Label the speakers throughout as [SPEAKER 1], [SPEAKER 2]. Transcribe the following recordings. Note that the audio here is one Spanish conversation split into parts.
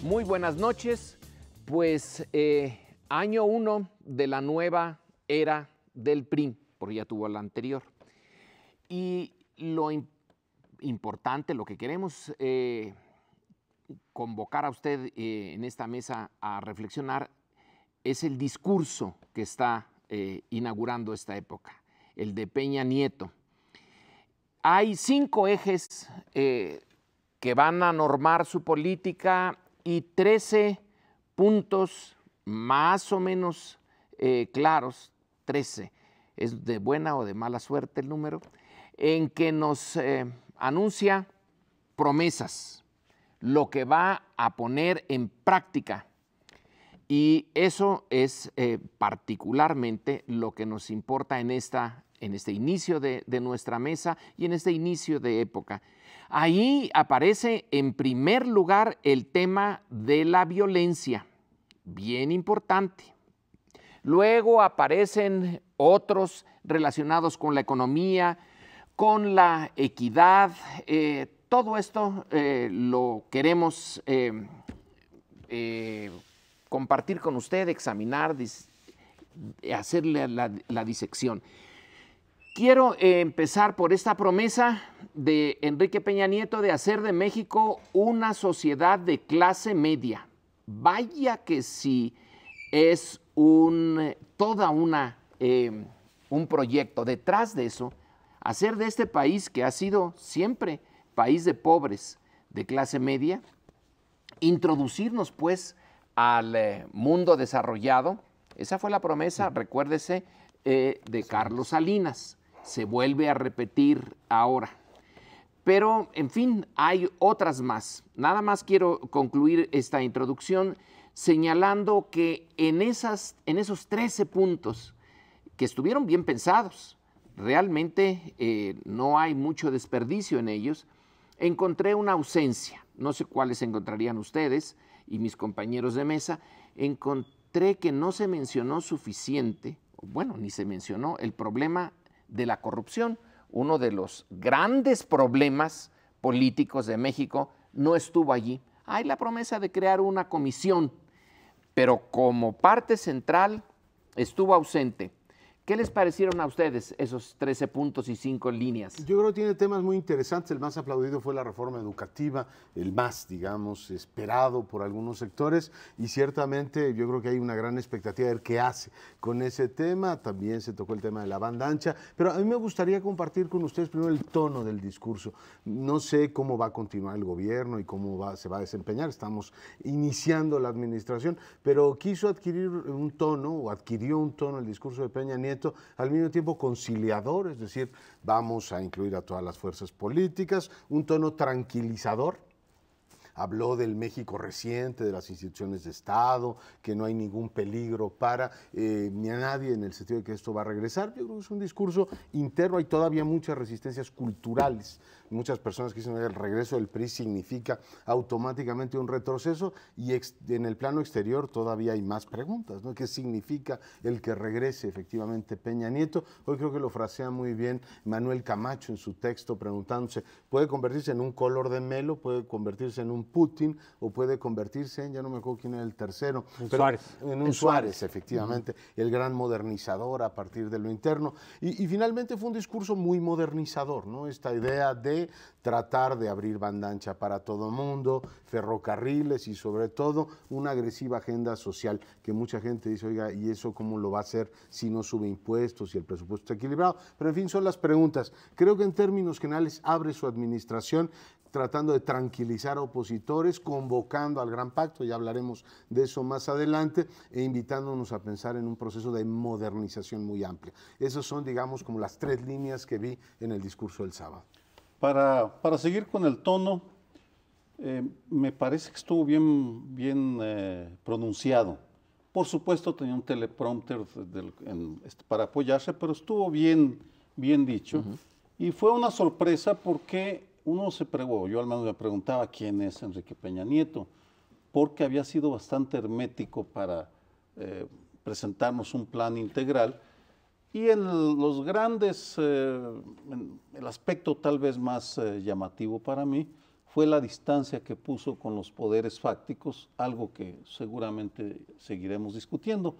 [SPEAKER 1] Muy buenas noches. Pues año 1 de la nueva era del PRI, porque ya tuvo la anterior. Y lo importante, lo que queremos convocar a usted en esta mesa a reflexionar es el discurso que está inaugurando esta época, el de Peña Nieto. Hay 5 ejes que van a normar su política y 13 puntos más o menos claros, 13, es de buena o de mala suerte el número, en que nos anuncia promesas, lo que va a poner en práctica. Y eso es particularmente lo que nos importa en este inicio de nuestra mesa y en este inicio de época. Ahí aparece en primer lugar el tema de la violencia, bien importante. Luego aparecen otros relacionados con la economía, con la equidad. Todo esto lo queremos compartir con usted, examinar, hacerle la disección. Quiero empezar por esta promesa de Enrique Peña Nieto de hacer de México una sociedad de clase media. Vaya que sí es un proyecto. Detrás de eso, hacer de este país, que ha sido siempre país de pobres, de clase media, introducirnos pues al mundo desarrollado. Esa fue la promesa, recuérdese, de Carlos Salinas. Se vuelve a repetir ahora. Pero, en fin, hay otras más. Nada más quiero concluir esta introducción señalando que en esos 13 puntos que estuvieron bien pensados, realmente no hay mucho desperdicio en ellos, encontré una ausencia. No sé cuáles encontrarían ustedes y mis compañeros de mesa. Encontré que no se mencionó suficiente, bueno, ni se mencionó el problema de la corrupción. Uno de los grandes problemas políticos de México no estuvo allí. Hay la promesa de crear una comisión, pero como parte central estuvo ausente. ¿Qué les parecieron a ustedes esos 13 puntos y 5 líneas?
[SPEAKER 2] Yo creo que tiene temas muy interesantes. El más aplaudido fue la reforma educativa, el más, digamos, esperado por algunos sectores, y ciertamente yo creo que hay una gran expectativa de ver qué hace con ese tema. También se tocó el tema de la banda ancha, pero a mí me gustaría compartir con ustedes primero el tono del discurso. No sé cómo va a continuar el gobierno y cómo se va a desempeñar. Estamos iniciando la administración, pero quiso adquirir un tono, o adquirió un tono el discurso de Peña Nieto, al mismo tiempo conciliador, es decir, vamos a incluir a todas las fuerzas políticas, un tono tranquilizador. Habló del México reciente, de las instituciones de Estado, que no hay ningún peligro para ni a nadie, en el sentido de que esto va a regresar. Yo creo que es un discurso interno, hay todavía muchas resistencias culturales, muchas personas que dicen que el regreso del PRI significa automáticamente un retroceso, y en el plano exterior todavía hay más preguntas, ¿no? ¿Qué significa el que regrese efectivamente Peña Nieto? Hoy creo que lo frasea muy bien Manuel Camacho en su texto, preguntándose, ¿puede convertirse en un Collor de Mello? ¿Puede convertirse en un Putin? ¿O puede convertirse en, ya no me acuerdo quién era el tercero,
[SPEAKER 3] Suárez.
[SPEAKER 2] En un Suárez, efectivamente, el gran modernizador a partir de lo interno. Y finalmente fue un discurso muy modernizador, ¿no? Esta idea de tratar de abrir banda ancha para todo el mundo, ferrocarriles y sobre todo una agresiva agenda social, que mucha gente dice, oiga, ¿y eso cómo lo va a hacer si no sube impuestos y el presupuesto está equilibrado? Pero en fin, son las preguntas. Creo que en términos generales abre su administración tratando de tranquilizar a opositores, convocando al Gran Pacto, ya hablaremos de eso más adelante, e invitándonos a pensar en un proceso de modernización muy amplia. Esas son, digamos, como las 3 líneas que vi en el discurso del sábado.
[SPEAKER 4] Para seguir con el tono, me parece que estuvo bien pronunciado. Por supuesto tenía un teleprompter para apoyarse, pero estuvo bien dicho. Y fue una sorpresa porque yo al menos me preguntaba quién es Enrique Peña Nieto, porque había sido bastante hermético para presentarnos un plan integral. Y en los grandes, el aspecto tal vez más llamativo para mí fue la distancia que puso con los poderes fácticos, algo que seguramente seguiremos discutiendo.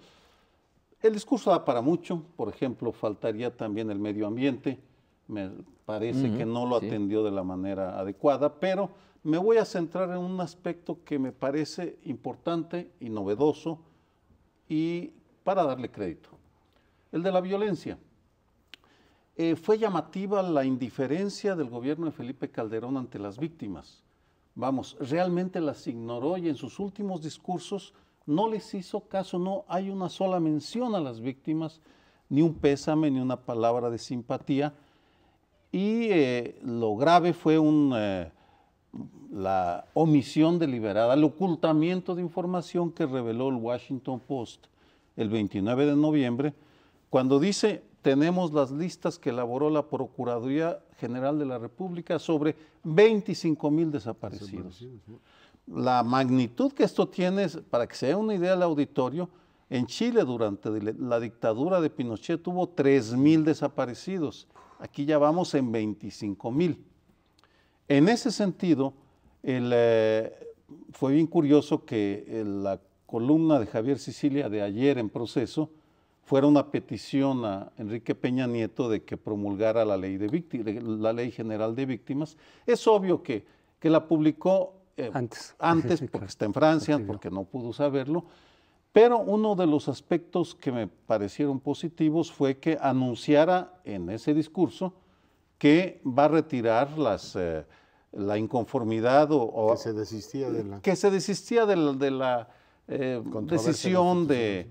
[SPEAKER 4] El discurso da para mucho, por ejemplo, faltaría también el medio ambiente, me parece que no lo atendió de la manera adecuada, pero me voy a centrar en un aspecto que me parece importante y novedoso y para darle crédito, el de la violencia. Fue llamativa la indiferencia del gobierno de Felipe Calderón ante las víctimas. Vamos, realmente las ignoró y en sus últimos discursos no les hizo caso, no hay una sola mención a las víctimas, ni un pésame, ni una palabra de simpatía. Y lo grave fue la omisión deliberada, el ocultamiento de información que reveló el Washington Post el 29 de noviembre, cuando dice: tenemos las listas que elaboró la Procuraduría General de la República sobre 25,000 desaparecidos. La magnitud que esto tiene, para que se dé una idea al auditorio, en Chile durante la dictadura de Pinochet hubo 3,000 desaparecidos. Aquí ya vamos en 25,000. En ese sentido, fue bien curioso que la columna de Javier Sicilia de ayer en Proceso fuera una petición a Enrique Peña Nieto de que promulgara la ley general de víctimas. Es obvio que la publicó antes porque está en Francia, porque no pudo saberlo, pero uno de los aspectos que me parecieron positivos fue que anunciara en ese discurso que va a retirar la inconformidad
[SPEAKER 2] que se desistía
[SPEAKER 4] de la decisión de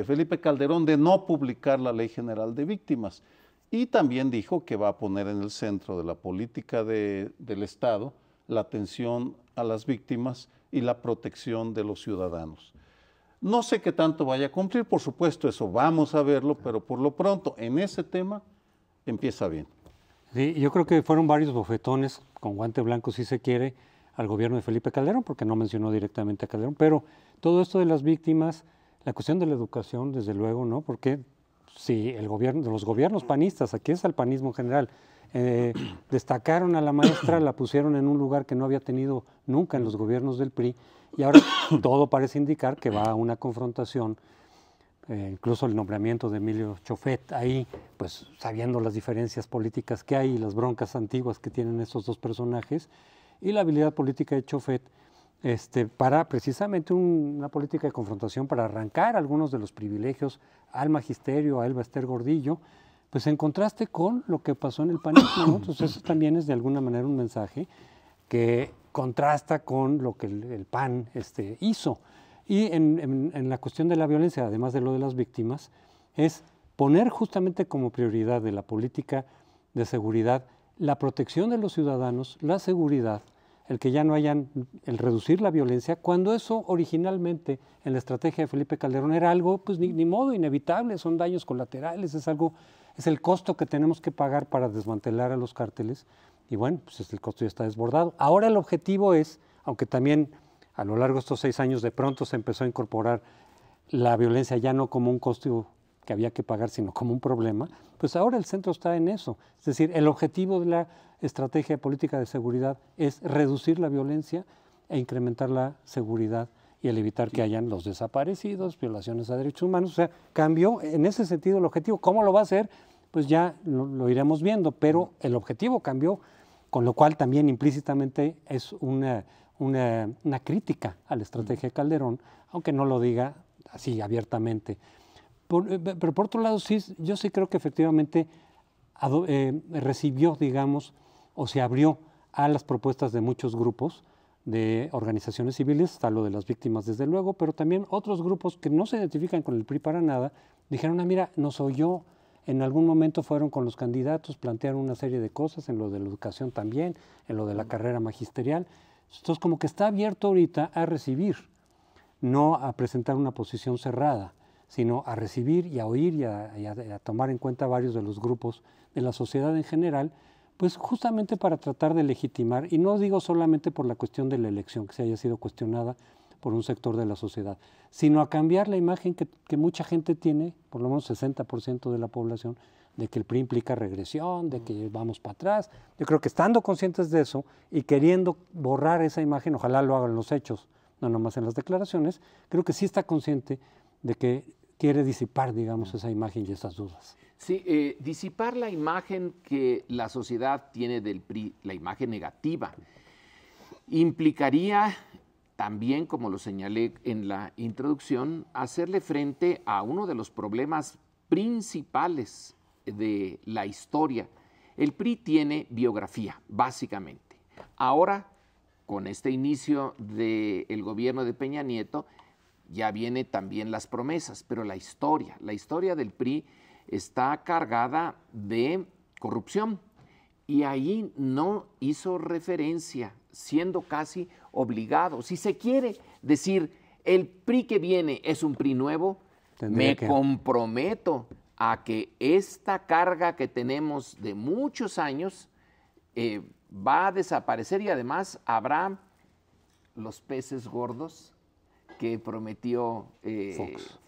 [SPEAKER 4] Felipe Calderón de no publicar la Ley General de Víctimas. Y también dijo que va a poner en el centro de la política del Estado la atención a las víctimas y la protección de los ciudadanos. No sé qué tanto vaya a cumplir, por supuesto, eso vamos a verlo, pero por lo pronto en ese tema empieza bien.
[SPEAKER 3] Sí, yo creo que fueron varios bofetones, con guante blanco si se quiere, al gobierno de Felipe Calderón, porque no mencionó directamente a Calderón, pero todo esto de las víctimas, la cuestión de la educación, desde luego, ¿no? Porque si los gobiernos panistas, aquí es el panismo en general, destacaron a la maestra, la pusieron en un lugar que no había tenido nunca en los gobiernos del PRI, y ahora todo parece indicar que va a una confrontación, incluso el nombramiento de Emilio Chofet ahí, pues sabiendo las diferencias políticas que hay y las broncas antiguas que tienen estos dos personajes, y la habilidad política de Chofet, para precisamente una política de confrontación para arrancar algunos de los privilegios al magisterio, a Elba Ester Gordillo, pues en contraste con lo que pasó en el panismo, ¿no? Entonces eso también es de alguna manera un mensaje que contrasta con lo que el PAN hizo. Y en la cuestión de la violencia, además de lo de las víctimas, es poner justamente como prioridad de la política de seguridad la protección de los ciudadanos, la seguridad, el que ya no hayan, el reducir la violencia, cuando eso originalmente en la estrategia de Felipe Calderón era algo, pues ni modo, inevitable, son daños colaterales, es el costo que tenemos que pagar para desmantelar a los cárteles, y bueno, pues el costo ya está desbordado. Ahora el objetivo es, aunque también a lo largo de estos 6 años de pronto se empezó a incorporar la violencia ya no como un costo que había que pagar, sino como un problema, pues ahora el centro está en eso. Es decir, el objetivo de la estrategia de política de seguridad es reducir la violencia e incrementar la seguridad y el evitar que hayan los desaparecidos, violaciones a derechos humanos. O sea, cambió en ese sentido el objetivo. ¿Cómo lo va a hacer? Pues ya lo iremos viendo, pero el objetivo cambió, con lo cual también implícitamente es una crítica a la estrategia de Calderón, aunque no lo diga así abiertamente. Pero por otro lado, sí, yo sí creo que efectivamente recibió, digamos, o se abrió a las propuestas de muchos grupos de organizaciones civiles, está lo de las víctimas desde luego, pero también otros grupos que no se identifican con el PRI para nada, dijeron, mira, nos oyó, en algún momento fueron con los candidatos, plantearon una serie de cosas, en lo de la educación también, en lo de la carrera magisterial. Entonces, como que está abierto ahorita a recibir, no a presentar una posición cerrada, sino a recibir y a oír y a tomar en cuenta varios de los grupos de la sociedad en general, pues justamente para tratar de legitimar, y no digo solamente por la cuestión de la elección, que se haya sido cuestionada por un sector de la sociedad, sino a cambiar la imagen que mucha gente tiene, por lo menos 60% de la población, de que el PRI implica regresión, de que vamos para atrás. Yo creo que estando conscientes de eso y queriendo borrar esa imagen, ojalá lo hagan los hechos, no nomás en las declaraciones, creo que sí está consciente de que quiere disipar, digamos, esa imagen y esas dudas.
[SPEAKER 1] Sí, disipar la imagen que la sociedad tiene del PRI, la imagen negativa, implicaría también, como lo señalé en la introducción, hacerle frente a uno de los problemas principales de la historia. El PRI tiene biografía, básicamente. Ahora, con este inicio del gobierno de Peña Nieto, ya vienen también las promesas, pero la historia del PRI está cargada de corrupción y ahí no hizo referencia, siendo casi obligado. Si se quiere decir el PRI que viene es un PRI nuevo, comprometo a que esta carga que tenemos de muchos años va a desaparecer y además habrá los peces gordos que prometió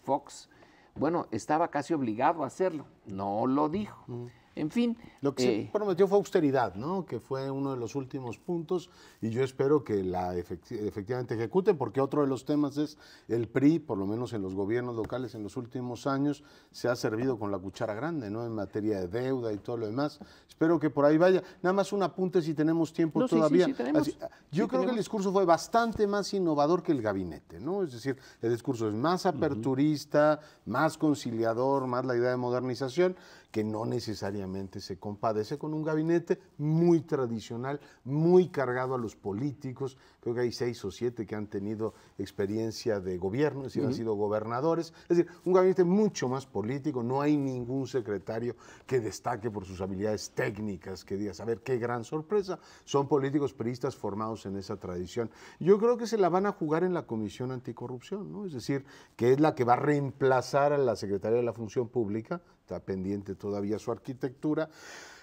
[SPEAKER 1] Fox. Bueno, estaba casi obligado a hacerlo, no lo dijo. En fin.
[SPEAKER 2] Lo que se prometió fue austeridad, ¿no? Que fue uno de los últimos puntos y yo espero que la efectivamente ejecuten, porque otro de los temas es el PRI, por lo menos en los gobiernos locales en los últimos años, se ha servido con la cuchara grande, ¿no? En materia de deuda y todo lo demás. Espero que por ahí vaya. Nada más un apunte si tenemos tiempo todavía.
[SPEAKER 1] Sí, tenemos.
[SPEAKER 2] Yo creo que el discurso fue bastante más innovador que el gabinete, ¿no? Es decir, el discurso es más aperturista, más conciliador, más la idea de modernización, que no necesariamente se compadece con un gabinete muy tradicional, muy cargado a los políticos. Creo que hay 6 o 7 que han tenido experiencia de gobierno, es decir, han sido gobernadores. Es decir, un gabinete mucho más político, no hay ningún secretario que destaque por sus habilidades técnicas, que digas, a ver, qué gran sorpresa. Son políticos priistas formados en esa tradición. Yo creo que se la van a jugar en la Comisión Anticorrupción, ¿no? Es decir, que es la que va a reemplazar a la Secretaría de la Función Pública, está pendiente todavía su arquitectura.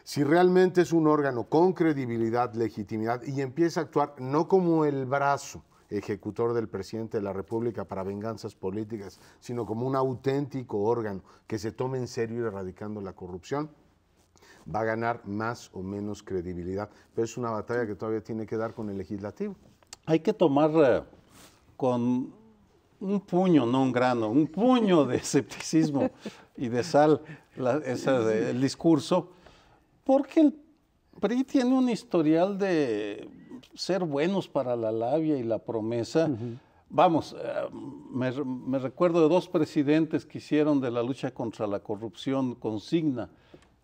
[SPEAKER 2] Si realmente es un órgano con credibilidad, legitimidad y empieza a actuar no como el brazo ejecutor del presidente de la República para venganzas políticas, sino como un auténtico órgano que se tome en serio erradicando la corrupción, va a ganar más o menos credibilidad. Pero es una batalla que todavía tiene que dar con el legislativo.
[SPEAKER 4] Hay que tomar con un puño, no un grano, un puño de escepticismo y de sal el discurso, porque el PRI tiene un historial de ser buenos para la labia y la promesa. Vamos, me recuerdo de 2 presidentes que hicieron de la lucha contra la corrupción consigna,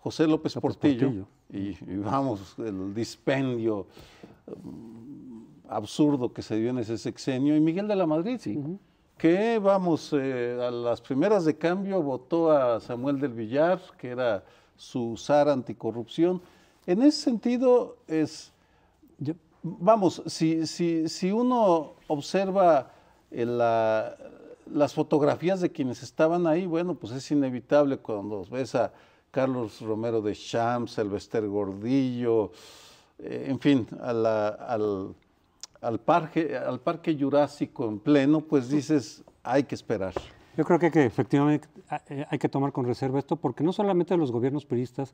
[SPEAKER 4] José López Portillo. Y vamos, el dispendio absurdo que se dio en ese sexenio, y Miguel de la Madrid, que vamos, a las primeras de cambio votó a Samuel del Villar, que era su zar anticorrupción. En ese sentido, vamos, si uno observa las fotografías de quienes estaban ahí, bueno, pues es inevitable cuando ves a Carlos Romero de Champs, Elvester Gordillo, en fin, al Parque Jurásico en pleno, pues dices, hay que esperar.
[SPEAKER 3] Yo creo que efectivamente hay que tomar con reserva esto, porque no solamente los gobiernos priistas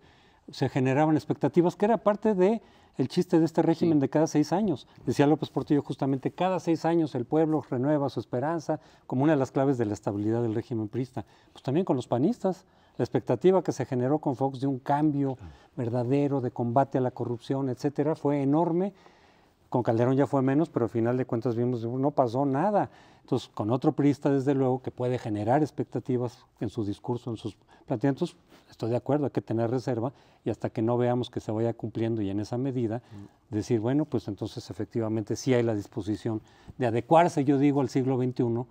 [SPEAKER 3] se generaban expectativas, que era parte del chiste de este régimen de cada 6 años. Decía López Portillo justamente, cada 6 años el pueblo renueva su esperanza, como una de las claves de la estabilidad del régimen priista. Pues también con los panistas, la expectativa que se generó con Fox de un cambio verdadero, de combate a la corrupción, etcétera, fue enorme. Con Calderón ya fue menos, pero al final de cuentas vimos no pasó nada. Entonces, con otro priista, desde luego, que puede generar expectativas en su discurso, en sus planteamientos, estoy de acuerdo, hay que tener reserva y hasta que no veamos que se vaya cumpliendo y en esa medida, decir, bueno, pues entonces efectivamente sí hay la disposición de adecuarse, yo digo, al siglo XXI.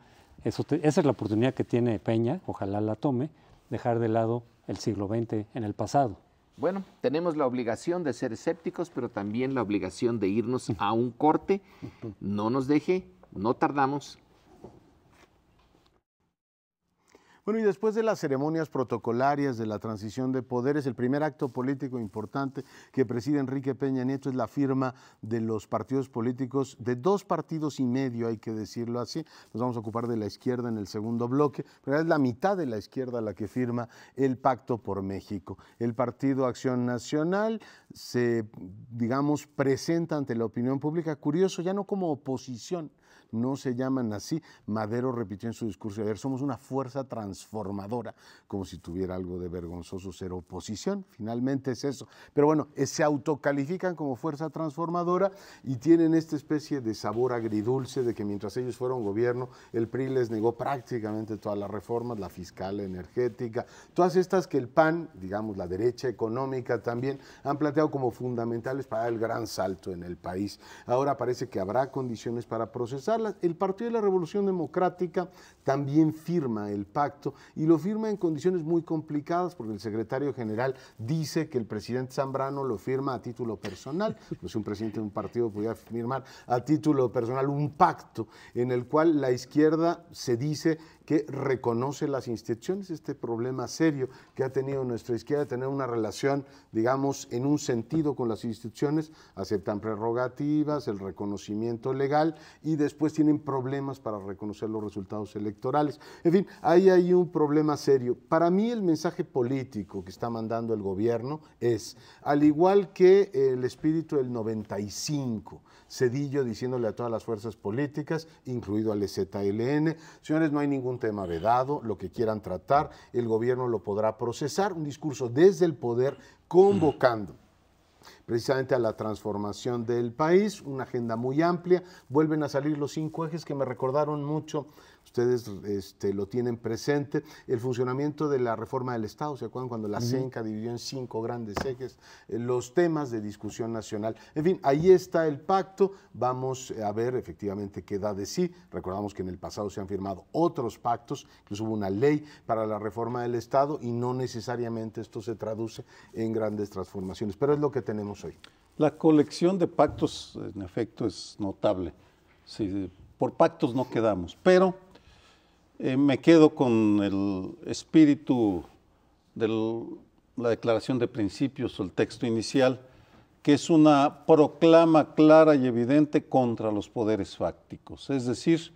[SPEAKER 3] Esa es la oportunidad que tiene Peña, ojalá la tome, dejar de lado el siglo XX en el pasado.
[SPEAKER 1] Bueno, tenemos la obligación de ser escépticos, pero también la obligación de irnos a un corte. No nos deje, no tardamos.
[SPEAKER 2] Bueno, y después de las ceremonias protocolarias de la transición de poderes, el primer acto político importante que preside Enrique Peña Nieto es la firma de los partidos políticos, de 2 partidos y medio, hay que decirlo así. Nos vamos a ocupar de la izquierda en el segundo bloque, pero es la mitad de la izquierda la que firma el Pacto por México. El Partido Acción Nacional se, digamos, presenta ante la opinión pública, curioso, ya no como oposición, no se llaman así. Madero repitió en su discurso de ayer, somos una fuerza transformadora, como si tuviera algo de vergonzoso ser oposición, finalmente es eso. Pero bueno, se autocalifican como fuerza transformadora y tienen esta especie de sabor agridulce de que mientras ellos fueron gobierno, el PRI les negó prácticamente todas las reformas, la fiscal, la energética, todas estas que el PAN, digamos la derecha económica también, han planteado como fundamentales para el gran salto en el país. Ahora parece que habrá condiciones para procesar. El Partido de la Revolución Democrática también firma el pacto y lo firma en condiciones muy complicadas porque el secretario general dice que el presidente Zambrano lo firma a título personal, pues un presidente de un partido podía firmar a título personal un pacto en el cual la izquierda se dice que reconoce las instituciones, este problema serio que ha tenido nuestra izquierda, tener una relación, digamos, en un sentido con las instituciones, aceptan prerrogativas, el reconocimiento legal y después tienen problemas para reconocer los resultados electorales. En fin, ahí hay un problema serio. Para mí el mensaje político que está mandando el gobierno es, al igual que el espíritu del 95, Zedillo diciéndole a todas las fuerzas políticas, incluido al EZLN, señores, no hay ningún tema vedado, lo que quieran tratar, el gobierno lo podrá procesar, un discurso desde el poder convocando precisamente a la transformación del país, una agenda muy amplia, vuelven a salir los 5 ejes que me recordaron mucho, ustedes lo tienen presente, el funcionamiento de la reforma del Estado, ¿se acuerdan cuando la CENCA dividió en 5 grandes ejes? Los temas de discusión nacional, en fin, ahí está el pacto, vamos a ver efectivamente qué da de sí, recordamos que en el pasado se han firmado otros pactos, incluso hubo una ley para la reforma del Estado y no necesariamente esto se traduce en grandes transformaciones, pero es lo que tenemos hoy.
[SPEAKER 4] La colección de pactos, en efecto, es notable. Sí, por pactos no quedamos, pero me quedo con el espíritu de la declaración de principios o el texto inicial, que es una proclama clara y evidente contra los poderes fácticos, es decir,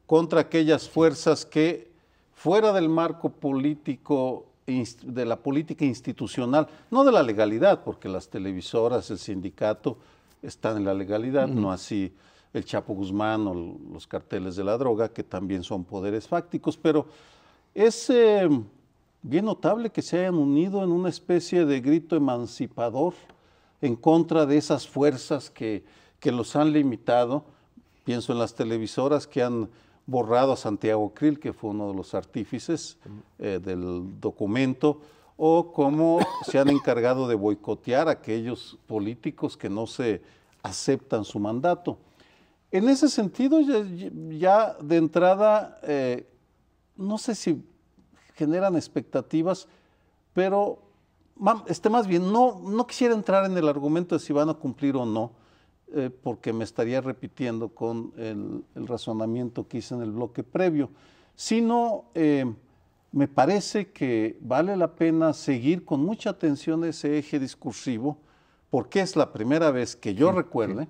[SPEAKER 4] contra aquellas fuerzas que fuera del marco político, de la política institucional, no de la legalidad, porque las televisoras, el sindicato están en la legalidad, no así el Chapo Guzmán o los carteles de la droga, que también son poderes fácticos, pero es bien notable que se hayan unido en una especie de grito emancipador en contra de esas fuerzas que los han limitado. Pienso en las televisoras que han borrado a Santiago Krill, que fue uno de los artífices del documento, o cómo se han encargado de boicotear a aquellos políticos que no se aceptan su mandato. En ese sentido, ya de entrada, no sé si generan expectativas, pero más bien, no quisiera entrar en el argumento de si van a cumplir o no, porque me estaría repitiendo con el razonamiento que hice en el bloque previo, sino me parece que vale la pena seguir con mucha atención ese eje discursivo, porque es la primera vez que yo recuerde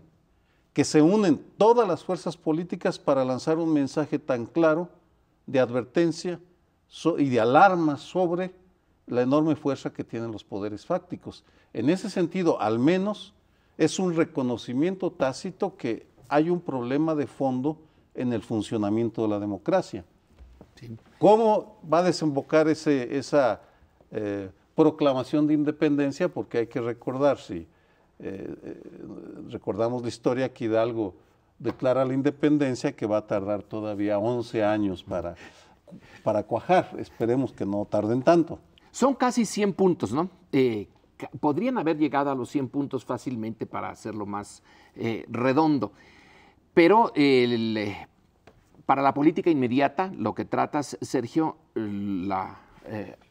[SPEAKER 4] que se unen todas las fuerzas políticas para lanzar un mensaje tan claro de advertencia y de alarma sobre la enorme fuerza que tienen los poderes fácticos. En ese sentido, al menos, es un reconocimiento tácito que hay un problema de fondo en el funcionamiento de la democracia. Sí. ¿Cómo va a desembocar esa proclamación de independencia? Porque hay que recordar, si recordamos la historia, que Hidalgo declara la independencia, que va a tardar todavía 11 años para cuajar. Esperemos que no tarden tanto.
[SPEAKER 1] Son casi 100 puntos, ¿no? Podrían haber llegado a los 100 puntos fácilmente para hacerlo más redondo, pero para la política inmediata, lo que tratas, Sergio, la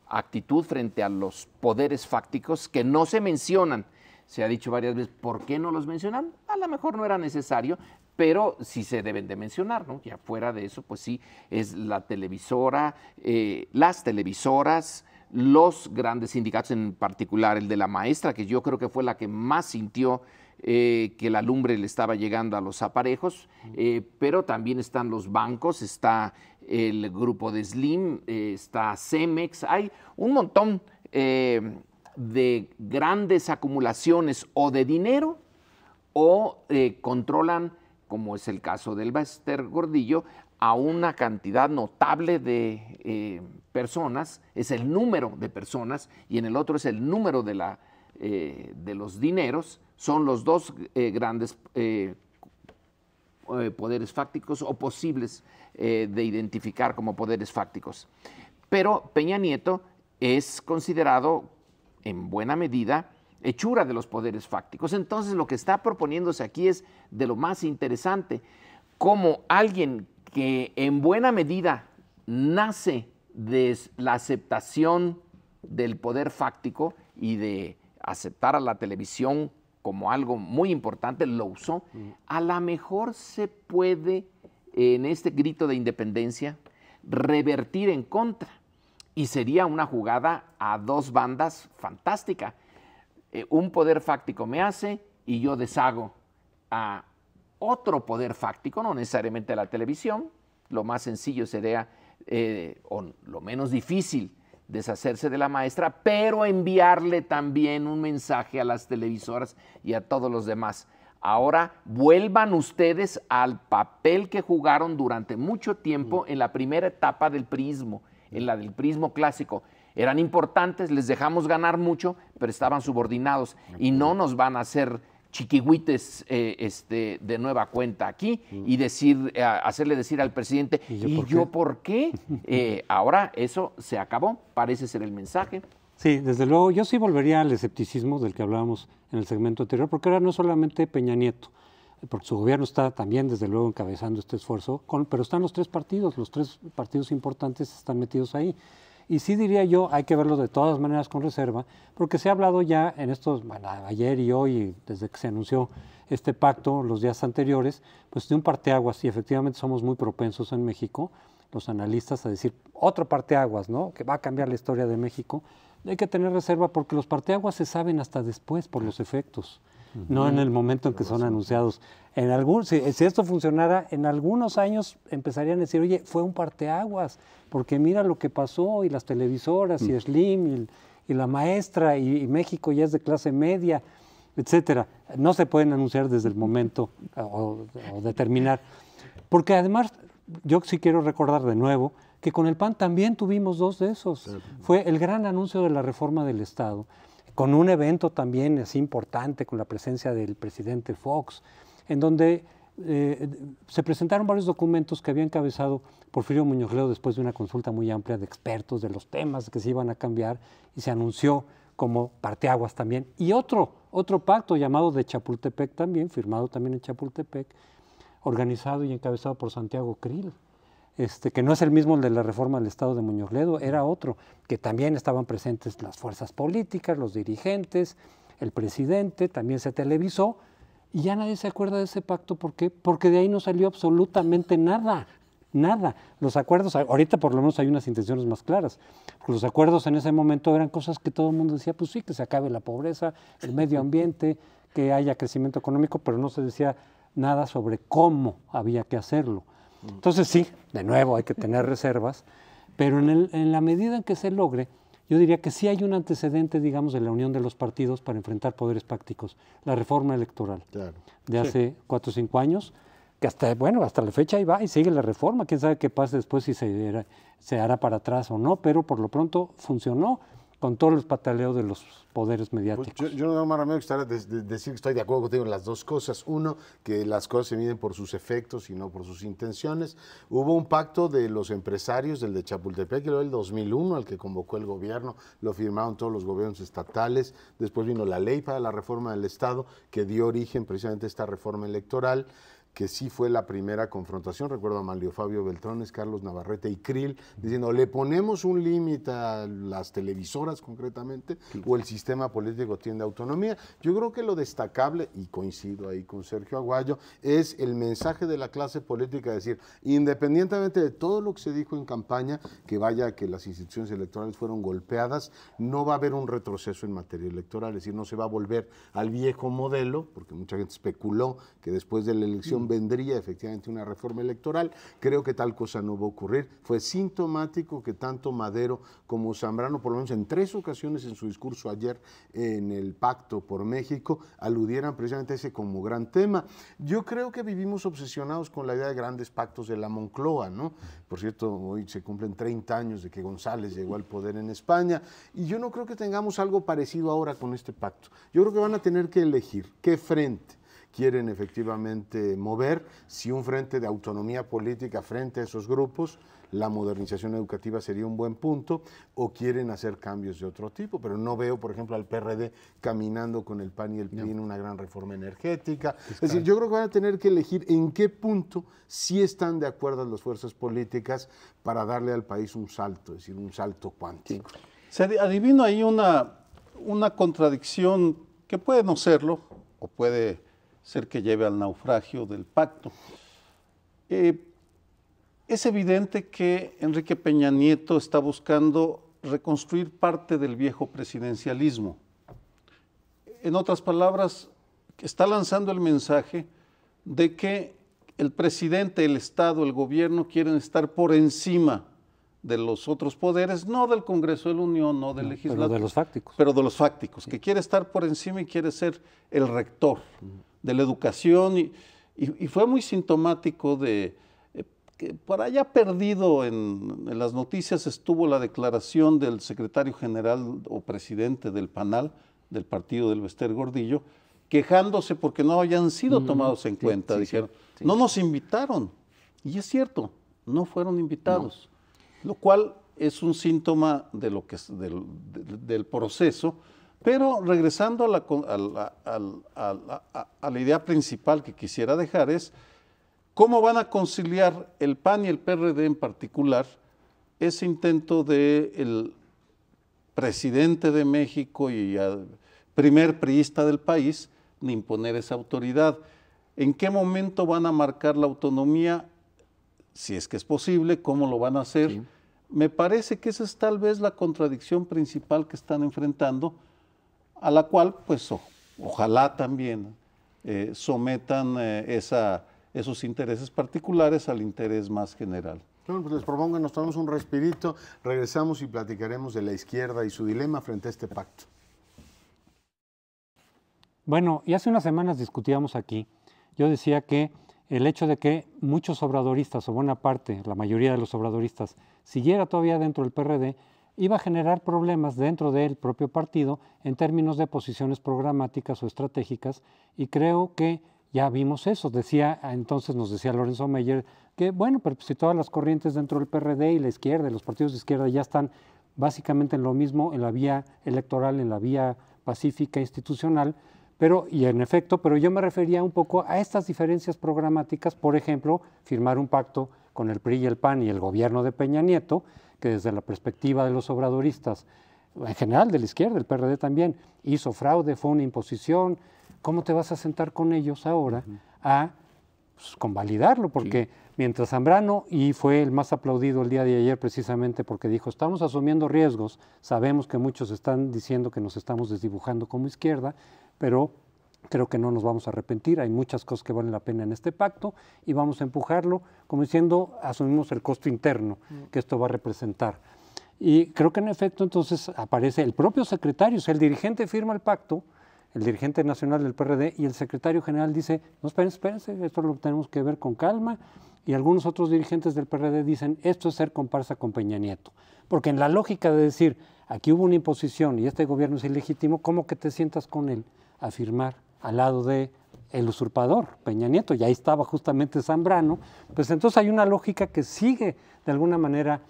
[SPEAKER 1] actitud frente a los poderes fácticos que no se mencionan. Se ha dicho varias veces, ¿por qué no los mencionan? A lo mejor no era necesario. pero sí se deben de mencionar, ¿no? Ya fuera de eso, pues sí, es la televisora, las televisoras, los grandes sindicatos, en particular el de la maestra, que yo creo que fue la que más sintió que la lumbre le estaba llegando a los aparejos, pero también están los bancos, está el grupo de Slim, está Cemex, hay un montón de grandes acumulaciones o de dinero o controlan, como es el caso del Bester Gordillo, a una cantidad notable de personas, es el número de personas, y en el otro es el número de los dineros. Son los dos grandes poderes fácticos o posibles de identificar como poderes fácticos. Pero Peña Nieto es considerado en buena medida hechura de los poderes fácticos. Entonces lo que está proponiéndose aquí es de lo más interesante, como alguien que en buena medida nace de la aceptación del poder fáctico y de aceptar a la televisión como algo muy importante, lo usó. A lo mejor se puede, en este grito de independencia, revertir en contra. Y sería una jugada a dos bandas fantástica. Un poder fáctico me hace y yo deshago a otro poder fáctico, no necesariamente la televisión. Lo más sencillo sería, o lo menos difícil, deshacerse de la maestra, pero enviarle también un mensaje a las televisoras y a todos los demás. Ahora vuelvan ustedes al papel que jugaron durante mucho tiempo en la primera etapa del priismo, en la del priismo clásico. Eran importantes, les dejamos ganar mucho, pero estaban subordinados y no nos van a hacer chiquihuites de nueva cuenta aquí y hacerle decir al presidente, ¿y yo por qué? Ahora eso se acabó, parece ser el mensaje.
[SPEAKER 3] Sí, desde luego, yo sí volvería al escepticismo del que hablábamos en el segmento anterior, porque ahora no solamente Peña Nieto, porque su gobierno está también, desde luego, encabezando este esfuerzo, pero están los tres partidos importantes están metidos ahí. Y sí diría yo, hay que verlo de todas maneras con reserva, porque se ha hablado ya en estos, bueno, ayer y hoy, desde que se anunció este pacto, los días anteriores, pues de un parteaguas, y efectivamente somos muy propensos en México, los analistas, a decir otro parteaguas, ¿no?, que va a cambiar la historia de México. Hay que tener reserva porque los parteaguas se saben hasta después por los efectos, no en el momento en que son anunciados. Si esto funcionara, en algunos años empezarían a decir, oye, fue un parteaguas, porque mira lo que pasó, y las televisoras, y Slim, y la maestra, y México ya es de clase media, etcétera. No se pueden anunciar desde el momento o determinar. Porque además, yo sí quiero recordar de nuevo que con el PAN también tuvimos dos de esos. Fue el gran anuncio de la reforma del Estado, con un evento también así importante, con la presencia del presidente Fox, en donde se presentaron varios documentos que había encabezado Porfirio Muñoz Ledo después de una consulta muy amplia de expertos de los temas que se iban a cambiar, y se anunció como parteaguas también. Y otro pacto llamado de Chapultepec también, firmado también en Chapultepec, organizado y encabezado por Santiago Krill, que no es el mismo el de la reforma del Estado de Muñoz Ledo, era otro, que también estaban presentes las fuerzas políticas, los dirigentes, el presidente, también se televisó, y ya nadie se acuerda de ese pacto. ¿Por qué? Porque de ahí no salió absolutamente nada, nada. Los acuerdos, ahorita por lo menos hay unas intenciones más claras. Los acuerdos en ese momento eran cosas que todo el mundo decía, pues sí, que se acabe la pobreza, el medio ambiente, que haya crecimiento económico, pero no se decía nada sobre cómo había que hacerlo. Entonces sí, de nuevo hay que tener reservas, pero en la medida en que se logre, yo diría que sí hay un antecedente, digamos, de la unión de los partidos para enfrentar poderes fácticos. La reforma electoral de hace 4 o 5 años, que hasta la fecha ahí va y sigue la reforma. Quién sabe qué pasa después, si se hará para atrás o no, pero por lo pronto funcionó con todos los pataleos de los poderes mediáticos.
[SPEAKER 2] Pues yo no me gustaría decir que estoy de acuerdo contigo en las dos cosas. Uno, que las cosas se miden por sus efectos y no por sus intenciones. Hubo un pacto de los empresarios, del de Chapultepec, que era el 2001, al que convocó el gobierno, lo firmaron todos los gobiernos estatales. Después vino la ley para la reforma del Estado, que dio origen precisamente a esta reforma electoral, que sí fue la primera confrontación. Recuerdo a Manlio Fabio Beltrones, Carlos Navarrete y Krill diciendo, le ponemos un límite a las televisoras concretamente, o el sistema político tiene autonomía. Yo creo que lo destacable, y coincido ahí con Sergio Aguayo, es el mensaje de la clase política, decir, independientemente de todo lo que se dijo en campaña, que vaya que las instituciones electorales fueron golpeadas, no va a haber un retroceso en materia electoral, es decir, no se va a volver al viejo modelo, porque mucha gente especuló que después de la elección vendría efectivamente una reforma electoral. Creo que tal cosa no va a ocurrir. Fue sintomático que tanto Madero como Zambrano, por lo menos en 3 ocasiones en su discurso ayer en el Pacto por México, aludieran precisamente a ese como gran tema. Yo creo que vivimos obsesionados con la idea de grandes pactos de la Moncloa, ¿no? Por cierto, hoy se cumplen 30 años de que González llegó al poder en España, y yo no creo que tengamos algo parecido ahora con este pacto. Yo creo que van a tener que elegir qué frente quieren efectivamente mover, si un frente de autonomía política frente a esos grupos, la modernización educativa sería un buen punto, o quieren hacer cambios de otro tipo, pero no veo, por ejemplo, al PRD caminando con el PAN y el PRI en una gran reforma energética. Es decir, yo creo que van a tener que elegir en qué punto sí están de acuerdo las fuerzas políticas para darle al país un salto, es decir, un salto cuántico.
[SPEAKER 4] Se adivino ahí una contradicción que puede no serlo, o puede ser que lleve al naufragio del pacto. Es evidente que Enrique Peña Nieto está buscando reconstruir parte del viejo presidencialismo. En otras palabras, está lanzando el mensaje de que el presidente, el Estado, el gobierno quieren estar por encima de los otros poderes, no del Congreso de la Unión, no del legislativo.
[SPEAKER 3] Pero de los fácticos.
[SPEAKER 4] Pero de los fácticos, que quiere estar por encima y quiere ser el rector de la educación. Y fue muy sintomático de que por allá perdido en las noticias estuvo la declaración del secretario general o presidente del PANAL, del partido del Bester Gordillo, quejándose porque no habían sido tomados en cuenta. Dijeron, no nos invitaron. Y es cierto, no fueron invitados. Lo cual es un síntoma de lo que es del proceso, pero regresando a la idea principal que quisiera dejar es cómo van a conciliar el PAN y el PRD en particular ese intento del presidente de México y primer priista del país de imponer esa autoridad. ¿En qué momento van a marcar la autonomía? Si es que es posible, ¿cómo lo van a hacer? Sí. Me parece que esa es tal vez la contradicción principal que están enfrentando, a la cual, pues, ojalá también sometan esos intereses particulares al interés más general.
[SPEAKER 2] Bueno, pues les propongo que nos tomemos un respirito, regresamos y platicaremos de la izquierda y su dilema frente a este pacto.
[SPEAKER 3] Bueno, y hace unas semanas discutíamos aquí, yo decía que el hecho de que muchos obradoristas, o buena parte, la mayoría de los obradoristas, siguiera todavía dentro del PRD, iba a generar problemas dentro del propio partido en términos de posiciones programáticas o estratégicas, y creo que ya vimos eso. Entonces nos decía Lorenzo Meyer que, bueno, pero si todas las corrientes dentro del PRD y la izquierda, y los partidos de izquierda ya están básicamente en lo mismo, en la vía electoral, en la vía pacífica institucional, y en efecto, pero yo me refería un poco a estas diferencias programáticas, por ejemplo, firmar un pacto con el PRI y el PAN y el gobierno de Peña Nieto, que desde la perspectiva de los obradoristas, en general de la izquierda, el PRD también, hizo fraude, fue una imposición. ¿Cómo te vas a sentar con ellos ahora a convalidarlo? Porque mientras Zambrano, y fue el más aplaudido el día de ayer precisamente porque dijo, estamos asumiendo riesgos, sabemos que muchos están diciendo que nos estamos desdibujando como izquierda, pero creo que no nos vamos a arrepentir, hay muchas cosas que valen la pena en este pacto y vamos a empujarlo, como diciendo, asumimos el costo interno que esto va a representar. Y creo que en efecto entonces aparece el propio secretario, o sea, el dirigente firma el pacto, el dirigente nacional del PRD, y el secretario general dice, no, espérense, esto lo tenemos que ver con calma, y algunos otros dirigentes del PRD dicen, esto es ser comparsa con Peña Nieto, porque en la lógica de decir, aquí hubo una imposición y este gobierno es ilegítimo, ¿cómo que te sientas con él a firmar al lado de el usurpador, Peña Nieto? Y ahí estaba justamente Zambrano. Pues entonces hay una lógica que sigue de alguna manera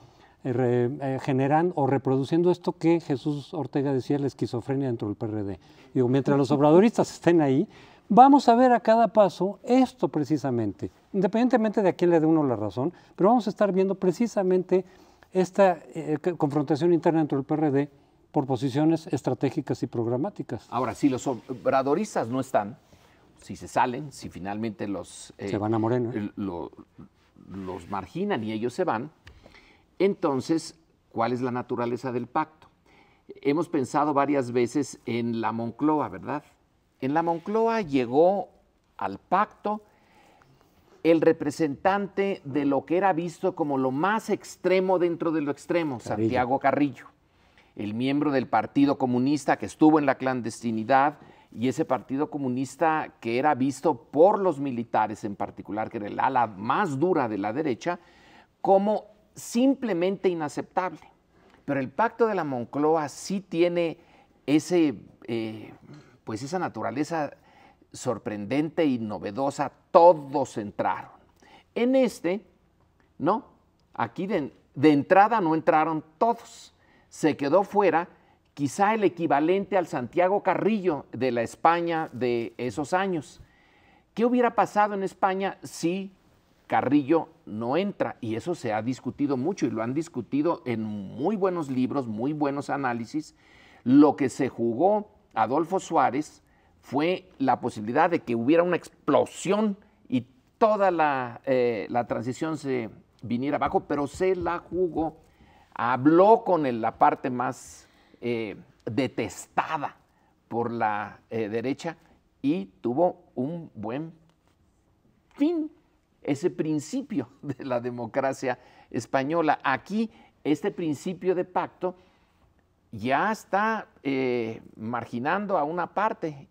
[SPEAKER 3] generando o reproduciendo esto que Jesús Ortega decía, la esquizofrenia dentro del PRD. Digo, mientras los obradoristas estén ahí, vamos a ver a cada paso esto precisamente, independientemente de a quién le dé uno la razón, pero vamos a estar viendo precisamente esta confrontación interna dentro del PRD por posiciones estratégicas y programáticas.
[SPEAKER 1] Ahora, si los obradoristas no están, si se salen, si finalmente
[SPEAKER 3] se van a Morena,
[SPEAKER 1] los marginan y ellos se van, entonces, ¿cuál es la naturaleza del pacto? Hemos pensado varias veces en la Moncloa, ¿verdad? En la Moncloa llegó al pacto el representante de lo que era visto como lo más extremo dentro de lo extremo, Santiago Carrillo, el miembro del Partido Comunista que estuvo en la clandestinidad, y ese Partido Comunista que era visto por los militares en particular, que era el ala más dura de la derecha, como simplemente inaceptable. Pero el pacto de la Moncloa sí tiene pues esa naturaleza sorprendente y novedosa. Todos entraron. En no, aquí de entrada no entraron todos. Se quedó fuera quizá el equivalente al Santiago Carrillo de la España de esos años. ¿Qué hubiera pasado en España si Carrillo no entra? Y eso se ha discutido mucho y lo han discutido en muy buenos libros, muy buenos análisis. Lo que se jugó Adolfo Suárez fue la posibilidad de que hubiera una explosión y toda la transición se viniera abajo, pero se la jugó. Habló con la parte más detestada por la derecha y tuvo un buen fin, ese principio de la democracia española. Aquí este principio de pacto ya está marginando a una parte.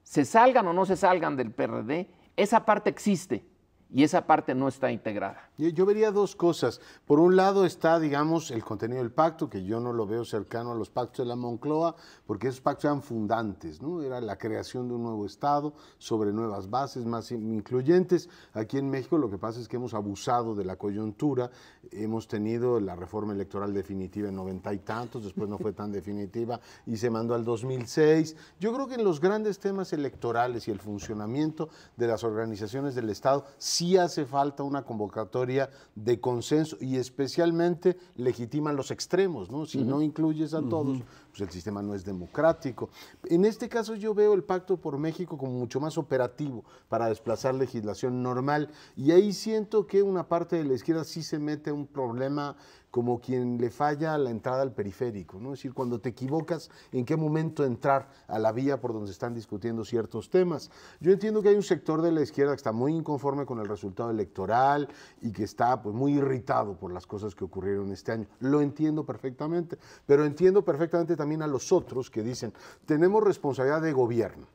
[SPEAKER 1] Se salgan o no se salgan del PRD, esa parte existe y esa parte no está integrada.
[SPEAKER 2] Yo vería dos cosas. Por un lado está, digamos, el contenido del pacto, que yo no lo veo cercano a los pactos de la Moncloa, porque esos pactos eran fundantes, ¿no? Era la creación de un nuevo Estado sobre nuevas bases más incluyentes. Aquí en México lo que pasa es que hemos abusado de la coyuntura, hemos tenido la reforma electoral definitiva en 90 y tantos, después no fue tan definitiva y se mandó al 2006. Yo creo que en los grandes temas electorales y el funcionamiento de las organizaciones del Estado sí hace falta una convocatoria de consenso y especialmente legitiman los extremos, ¿no? Si no incluyes a todos, pues el sistema no es democrático. En este caso yo veo el Pacto por México como mucho más operativo para desplazar legislación normal y ahí siento que una parte de la izquierda sí se mete un problema como quien le falla la entrada al periférico, ¿no? Es decir, cuando te equivocas, ¿en qué momento entrar a la vía por donde se están discutiendo ciertos temas? Yo entiendo que hay un sector de la izquierda que está muy inconforme con el resultado electoral y que está pues, muy irritado por las cosas que ocurrieron este año. Lo entiendo perfectamente, pero entiendo perfectamente también a los otros que dicen, tenemos responsabilidad de gobierno.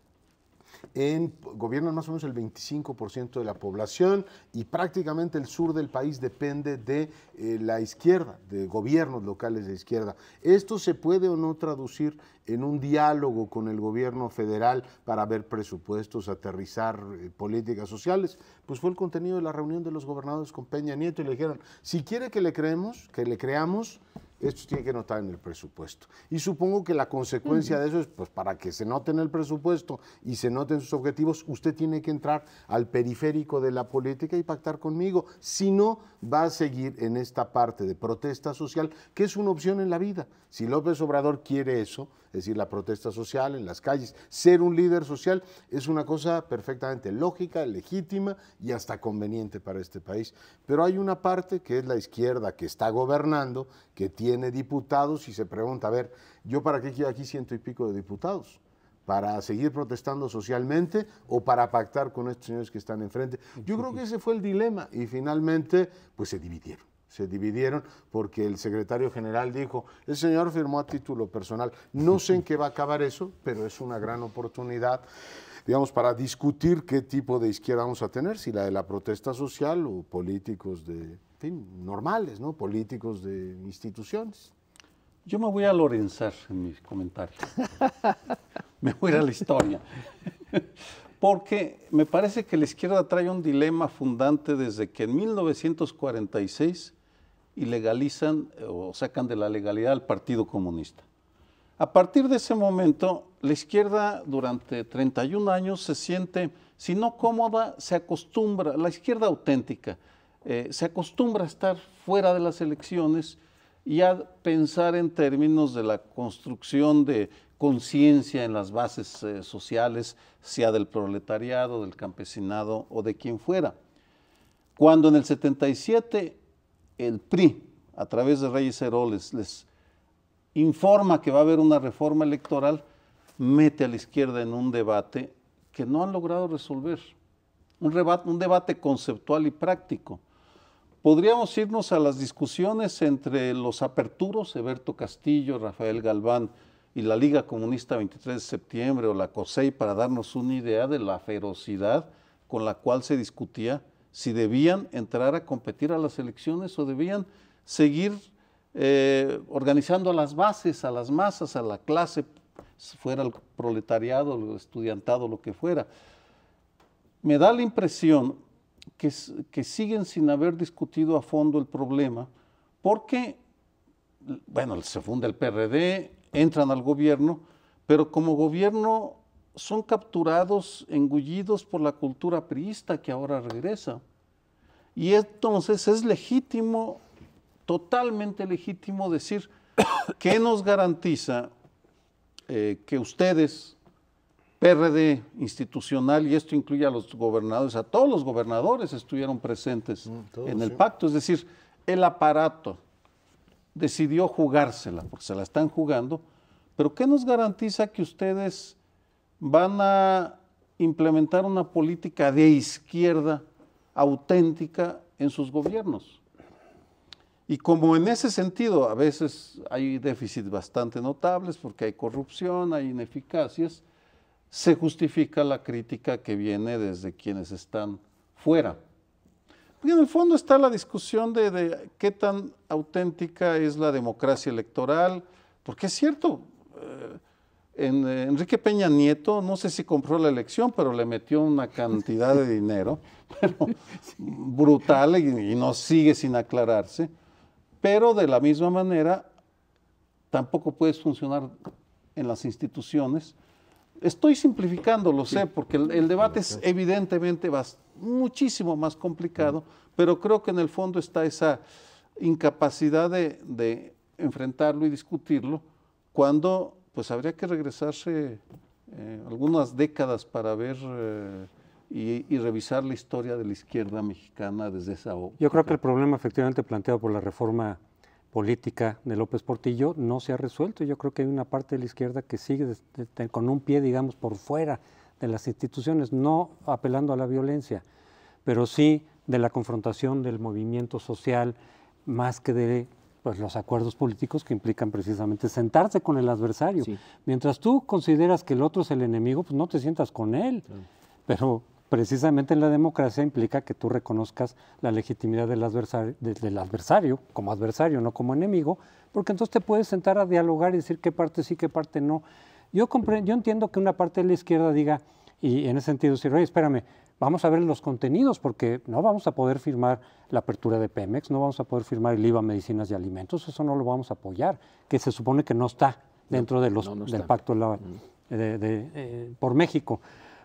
[SPEAKER 2] Gobiernan más o menos el 25% de la población y prácticamente el sur del país depende de la izquierda, de gobiernos locales de izquierda. ¿Esto se puede o no traducir en un diálogo con el gobierno federal para ver presupuestos, aterrizar políticas sociales? Pues fue el contenido de la reunión de los gobernadores con Peña Nieto y le dijeron, si quiere que le creamos, esto tiene que notar en el presupuesto. Y supongo que la consecuencia de eso es, pues para que se note en el presupuesto y se noten sus objetivos, usted tiene que entrar al periférico de la política y pactar conmigo. Si no, va a seguir en esta parte de protesta social, que es una opción en la vida. Si López Obrador quiere eso, es decir, la protesta social en las calles, ser un líder social es una cosa perfectamente lógica, legítima y hasta conveniente para este país. Pero hay una parte que es la izquierda que está gobernando, que tiene diputados y se pregunta, a ver, ¿yo para qué quiero aquí 100 y pico de diputados? ¿Para seguir protestando socialmente o para pactar con estos señores que están enfrente? Yo creo que ese fue el dilema y finalmente pues se dividieron. Se dividieron porque el secretario general dijo, el señor firmó a título personal. No sé en qué va a acabar eso, pero es una gran oportunidad, digamos, para discutir qué tipo de izquierda vamos a tener, si la de la protesta social o políticos de, en fin, normales, ¿no? Políticos de instituciones.
[SPEAKER 4] Yo me voy a lorenzar en mis comentarios. Me voy a ir a la historia. Porque me parece que la izquierda trae un dilema fundante desde que en 1946 ilegalizan o sacan de la legalidad al Partido Comunista. A partir de ese momento, la izquierda durante 31 años se siente, si no cómoda, se acostumbra, la izquierda auténtica, se acostumbra a estar fuera de las elecciones y a pensar en términos de la construcción de conciencia en las bases sociales, sea del proletariado, del campesinado o de quien fuera. Cuando en el 77 el PRI, a través de Reyes Heroles, les informa que va a haber una reforma electoral, mete a la izquierda en un debate que no han logrado resolver, un debate conceptual y práctico. Podríamos irnos a las discusiones entre los aperturos, Eberto Castillo, Rafael Galván y la Liga Comunista 23 de septiembre o la COSEI, para darnos una idea de la ferocidad con la cual se discutía si debían entrar a competir a las elecciones o debían seguir organizando a las bases, a las masas, a la clase, fuera el proletariado, el estudiantado, lo que fuera. Me da la impresión que siguen sin haber discutido a fondo el problema, porque, bueno, se funda el PRD, entran al gobierno, pero como gobierno son capturados, engullidos por la cultura priista que ahora regresa. Y entonces es legítimo, totalmente legítimo decir, ¿qué nos garantiza que ustedes, PRD institucional, y esto incluye a los gobernadores, a todos los gobernadores estuvieron presentes en el pacto, es decir, el aparato decidió jugársela, porque se la están jugando, pero ¿qué nos garantiza que ustedes van a implementar una política de izquierda auténtica en sus gobiernos? Y como en ese sentido a veces hay déficits bastante notables porque hay corrupción, hay ineficacias, se justifica la crítica que viene desde quienes están fuera. Y en el fondo está la discusión de qué tan auténtica es la democracia electoral, porque es cierto, Enrique Peña Nieto, no sé si compró la elección, pero le metió una cantidad de dinero pero, brutal y no sigue sin aclararse. Pero de la misma manera, tampoco puedes funcionar en las instituciones. Estoy simplificando, lo sé, porque el debate es evidentemente muchísimo más complicado, pero creo que en el fondo está esa incapacidad de enfrentarlo y discutirlo, cuando pues habría que regresarse algunas décadas para ver y revisar la historia de la izquierda mexicana desde esa óptica.
[SPEAKER 3] Yo creo que el problema efectivamente planteado por la reforma política de López Portillo no se ha resuelto. Yo creo que hay una parte de la izquierda que sigue con un pie, digamos, por fuera de las instituciones, no apelando a la violencia, pero sí de la confrontación del movimiento social, más que de pues, los acuerdos políticos que implican precisamente sentarse con el adversario. Sí. Mientras tú consideras que el otro es el enemigo, pues no te sientas con él, pero precisamente en la democracia implica que tú reconozcas la legitimidad del adversario como adversario, no como enemigo, porque entonces te puedes sentar a dialogar y decir qué parte sí, qué parte no. Yo entiendo que una parte de la izquierda diga, y en ese sentido decir, oye, espérame, vamos a ver los contenidos, porque no vamos a poder firmar la apertura de Pemex, no vamos a poder firmar el IVA a medicinas y alimentos, eso no lo vamos a apoyar, que se supone que no está dentro de del pacto por México.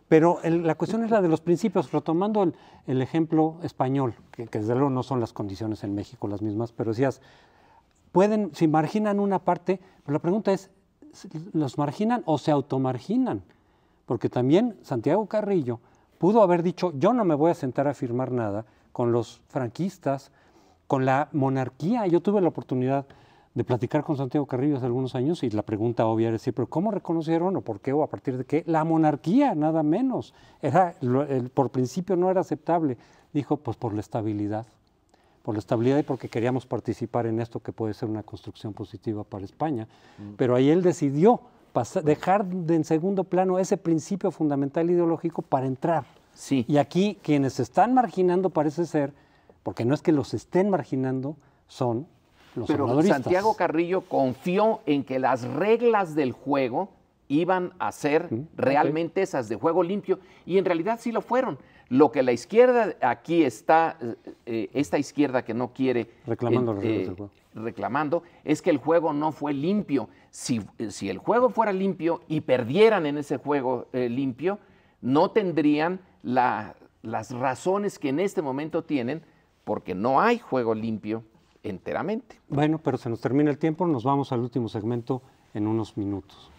[SPEAKER 3] Pero la cuestión es la de los principios, retomando el ejemplo español, que desde luego no son las condiciones en México las mismas, pero decías, si marginan una parte, pero la pregunta es, ¿los marginan o se automarginan? Porque también Santiago Carrillo pudo haber dicho, yo no me voy a sentar a firmar nada con los franquistas, con la monarquía. Yo tuve la oportunidad de platicar con Santiago Carrillo hace algunos años y la pregunta obvia era decir, pero ¿cómo reconocieron o por qué o a partir de qué? La monarquía, nada menos. Por principio no era aceptable. Dijo, pues por la estabilidad y porque queríamos participar en esto que puede ser una construcción positiva para España. Pero ahí él decidió dejar en segundo plano ese principio fundamental ideológico para entrar.
[SPEAKER 1] Sí.
[SPEAKER 3] Y aquí quienes se están marginando parece ser, porque no es que los estén marginando, son los obradoristas.
[SPEAKER 1] Santiago Carrillo confió en que las reglas del juego iban a ser realmente esas de juego limpio, y en realidad sí lo fueron. Lo que la izquierda aquí está, esta izquierda que no quiere
[SPEAKER 3] reclamando las reglas del juego,
[SPEAKER 1] reclamando, es que el juego no fue limpio. Si el juego fuera limpio y perdieran en ese juego limpio, no tendrían las razones que en este momento tienen, porque no hay juego limpio enteramente.
[SPEAKER 3] Bueno, pero se nos termina el tiempo, nos vamos al último segmento en unos minutos.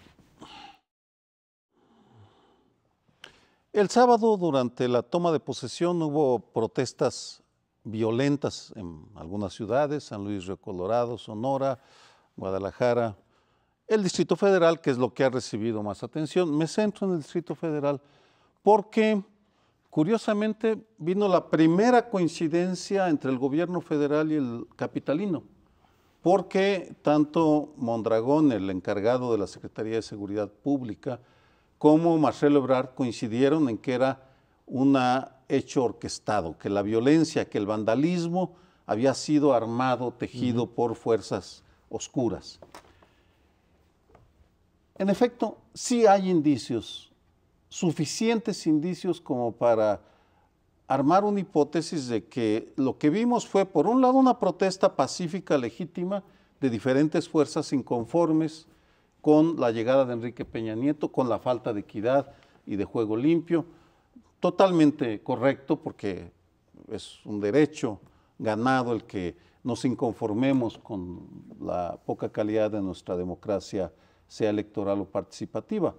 [SPEAKER 4] El sábado, durante la toma de posesión, hubo protestas violentas en algunas ciudades, San Luis Río Colorado, Sonora, Guadalajara, el Distrito Federal, que es lo que ha recibido más atención. Me centro en el Distrito Federal porque, curiosamente, vino la primera coincidencia entre el gobierno federal y el capitalino, porque tanto Mondragón, el encargado de la Secretaría de Seguridad Pública, como Marcelo Ebrard coincidieron en que era un hecho orquestado, que la violencia, que el vandalismo había sido armado, tejido por fuerzas oscuras. En efecto, sí hay indicios, suficientes indicios como para armar una hipótesis de que lo que vimos fue, por un lado, una protesta pacífica, legítima, de diferentes fuerzas inconformes con la llegada de Enrique Peña Nieto, con la falta de equidad y de juego limpio, totalmente correcto porque es un derecho ganado el que nos inconformemos con la poca calidad de nuestra democracia, sea electoral o participativa.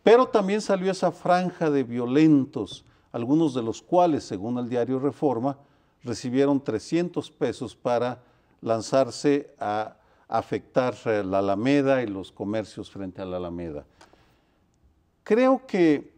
[SPEAKER 4] Pero también salió esa franja de violentos, algunos de los cuales, según el diario Reforma, recibieron 300 pesos para lanzarse a afectar la Alameda y los comercios frente a la Alameda. Creo que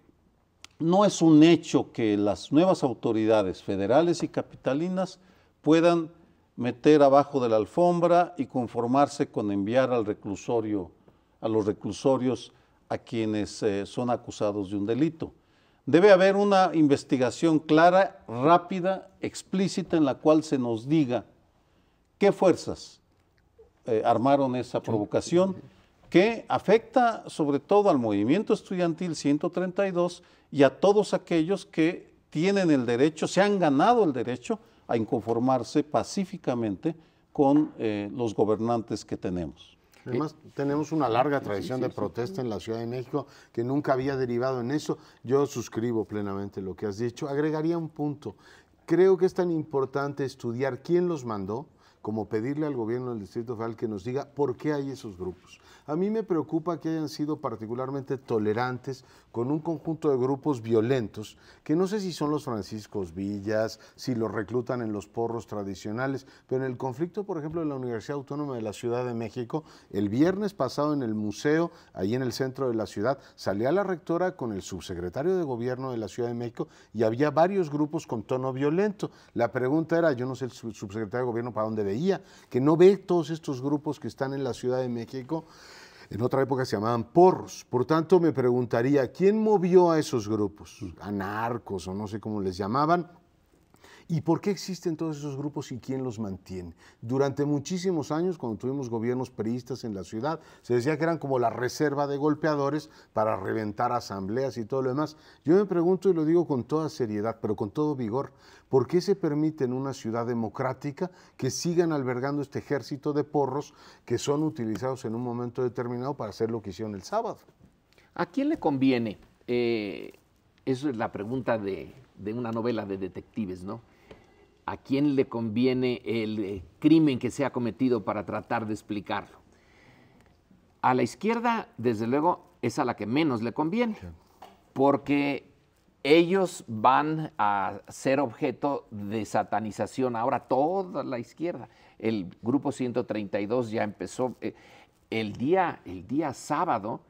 [SPEAKER 4] no es un hecho que las nuevas autoridades federales y capitalinas puedan meter abajo de la alfombra y conformarse con enviar al reclusorio, a los reclusorios a quienes son acusados de un delito. Debe haber una investigación clara, rápida, explícita, en la cual se nos diga qué fuerzas armaron esa provocación que afecta sobre todo al movimiento estudiantil 132 y a todos aquellos que tienen el derecho, se han ganado el derecho a inconformarse pacíficamente con los gobernantes que tenemos.
[SPEAKER 2] Además, tenemos una larga tradición de protesta en la Ciudad de México que nunca había derivado en eso. Yo suscribo plenamente lo que has dicho. Agregaría un punto. Creo que es tan importante estudiar quién los mandó, como pedirle al gobierno del Distrito Federal que nos diga por qué hay esos grupos. A mí me preocupa que hayan sido particularmente tolerantes con un conjunto de grupos violentos, que no sé si son los Franciscos Villas, si los reclutan en los porros tradicionales, pero en el conflicto, por ejemplo, de la Universidad Autónoma de la Ciudad de México, el viernes pasado en el museo, ahí en el centro de la ciudad, salía la rectora con el subsecretario de Gobierno de la Ciudad de México y había varios grupos con tono violento. La pregunta era, yo no sé el subsecretario de Gobierno para dónde veía, que no ve todos estos grupos que están en la Ciudad de México. En otra época se llamaban porros. Por tanto, me preguntaría, ¿quién movió a esos grupos? A narcos o no sé cómo les llamaban. ¿Y por qué existen todos esos grupos y quién los mantiene? Durante muchísimos años, cuando tuvimos gobiernos priistas en la ciudad, se decía que eran como la reserva de golpeadores para reventar asambleas y todo lo demás. Yo me pregunto, y lo digo con toda seriedad, pero con todo vigor, ¿por qué se permite en una ciudad democrática que sigan albergando este ejército de porros que son utilizados en un momento determinado para hacer lo que hicieron el sábado?
[SPEAKER 1] ¿A quién le conviene? Eso es la pregunta de una novela de detectives, ¿no? ¿A quién le conviene el crimen que se ha cometido para tratar de explicarlo? A la izquierda, desde luego, es a la que menos le conviene, porque ellos van a ser objeto de satanización ahora toda la izquierda. El grupo 132 ya empezó el día sábado,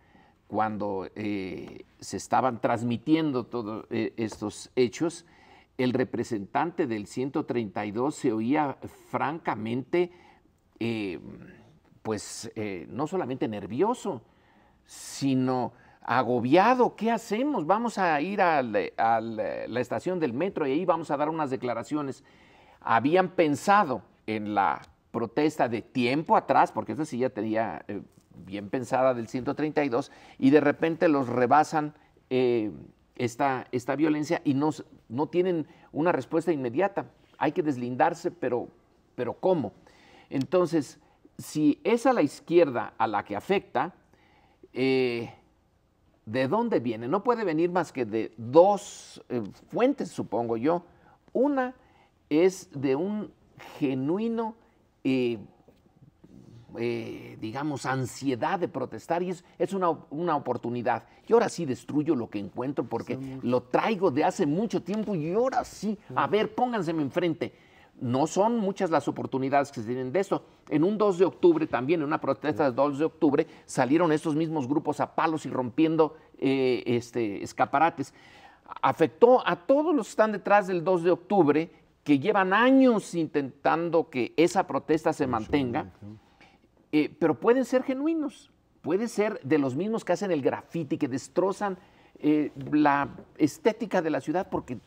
[SPEAKER 1] cuando se estaban transmitiendo todos estos hechos. El representante del 132 se oía francamente, no solamente nervioso, sino agobiado. ¿Qué hacemos? Vamos a ir a la estación del metro y ahí vamos a dar unas declaraciones. Habían pensado en la protesta de tiempo atrás, porque esta sí ya tenía bien pensada del 132, y de repente los rebasan esta violencia y no tienen una respuesta inmediata. Hay que deslindarse, pero ¿cómo? Entonces, si es a la izquierda a la que afecta, ¿de dónde viene? No puede venir más que de dos fuentes, supongo yo. Una es de un genuino, digamos, ansiedad de protestar, y es una oportunidad. Y ahora sí destruyo lo que encuentro porque lo traigo de hace mucho tiempo y ahora sí, a ver, pónganseme enfrente. No son muchas las oportunidades que se tienen de esto. En un 2 de octubre también, en una protesta del 2 de octubre, salieron estos mismos grupos a palos y rompiendo escaparates. Afectó a todos los que están detrás del 2 de octubre, que llevan años intentando que esa protesta se mantenga, pero pueden ser genuinos, pueden ser de los mismos que hacen el graffiti, que destrozan la estética de la ciudad porque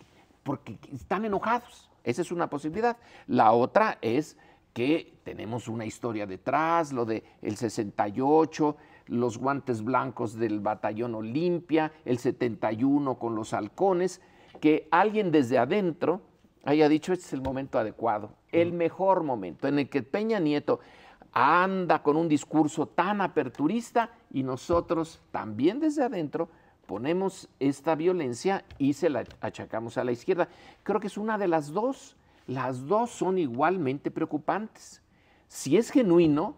[SPEAKER 1] están enojados. Esa es una posibilidad. La otra es que tenemos una historia detrás, lo del 68, los guantes blancos del Batallón Olimpia, el 71 con los halcones, que alguien desde adentro haya dicho, este es el momento adecuado, el mejor momento, en el que Peña Nieto anda con un discurso tan aperturista y nosotros también desde adentro ponemos esta violencia y se la achacamos a la izquierda. Creo que es una de las dos. Las dos son igualmente preocupantes. Si es genuino,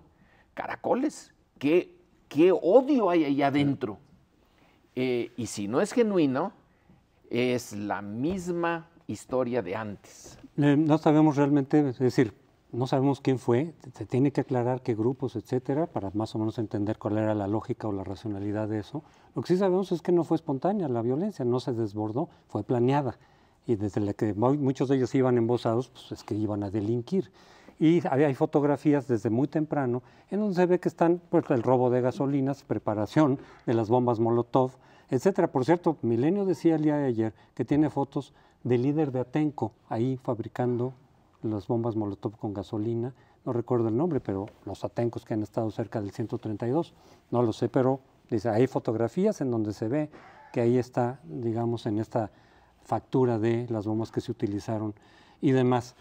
[SPEAKER 1] caracoles, qué odio hay ahí adentro. Y si no es genuino, es la misma historia de antes.
[SPEAKER 3] No sabemos realmente, es decir, no sabemos quién fue, se tiene que aclarar qué grupos, etcétera, para más o menos entender cuál era la lógica o la racionalidad de eso. Lo que sí sabemos es que no fue espontánea la violencia, no se desbordó, fue planeada. Y desde la que muchos de ellos iban embosados, pues es que iban a delinquir. Y hay fotografías desde muy temprano en donde se ve que están, pues, el robo de gasolinas, preparación de las bombas Molotov, etcétera. Por cierto, Milenio decía el día de ayer que tiene fotos del líder de Atenco ahí fabricando las bombas Molotov con gasolina, no recuerdo el nombre, pero los atencos que han estado cerca del 132, no lo sé, pero dice, hay fotografías en donde se ve que ahí está, digamos, en esta factura de las bombas que se utilizaron y demás.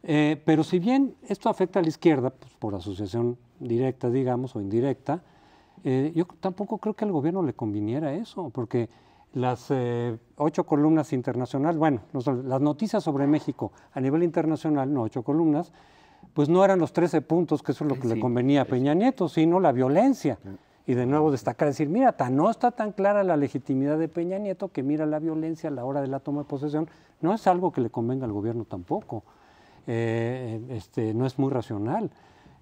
[SPEAKER 3] Pero si bien esto afecta a la izquierda, pues, por asociación directa, digamos, o indirecta, yo tampoco creo que al gobierno le conviniera eso, porque las 8 columnas internacionales, bueno, las noticias sobre México a nivel internacional, no 8 columnas, pues no eran los 13 puntos, que eso es lo que le convenía a Peña Nieto, sino la violencia. Y de nuevo destacar, decir, mira, no está tan clara la legitimidad de Peña Nieto que mira la violencia a la hora de la toma de posesión, no es algo que le convenga al gobierno tampoco, no es muy racional.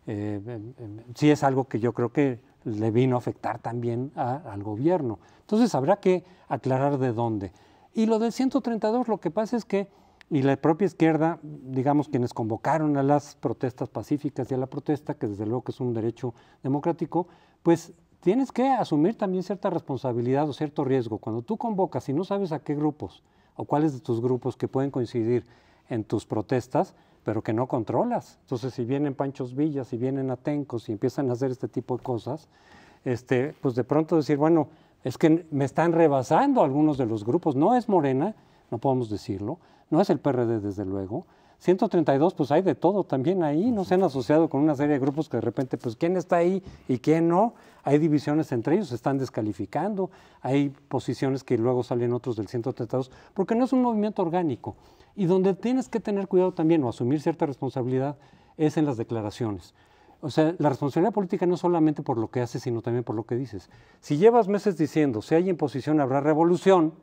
[SPEAKER 3] Sí es algo que yo creo que le vino a afectar también al gobierno. Entonces habrá que aclarar de dónde. Y lo del 132, lo que pasa es que, y la propia izquierda, digamos, quienes convocaron a las protestas pacíficas y a la protesta, que desde luego que es un derecho democrático, pues tienes que asumir también cierta responsabilidad o cierto riesgo. Cuando tú convocas y no sabes a qué grupos o cuáles de tus grupos que pueden coincidir en tus protestas, pero que no controlas. Entonces, si vienen Panchos Villas, si vienen Atencos y empiezan a hacer este tipo de cosas, pues de pronto decir, bueno, es que me están rebasando algunos de los grupos. No es Morena, no podemos decirlo, no es el PRD desde luego. 132, pues hay de todo también ahí, no se han asociado con una serie de grupos que de repente, pues quién está ahí y quién no. Hay divisiones entre ellos, se están descalificando, hay posiciones que luego salen otros del 132, porque no es un movimiento orgánico. Y donde tienes que tener cuidado también o asumir cierta responsabilidad es en las declaraciones. O sea, la responsabilidad política no solamente por lo que haces, sino también por lo que dices. Si llevas meses diciendo, si hay imposición habrá revolución,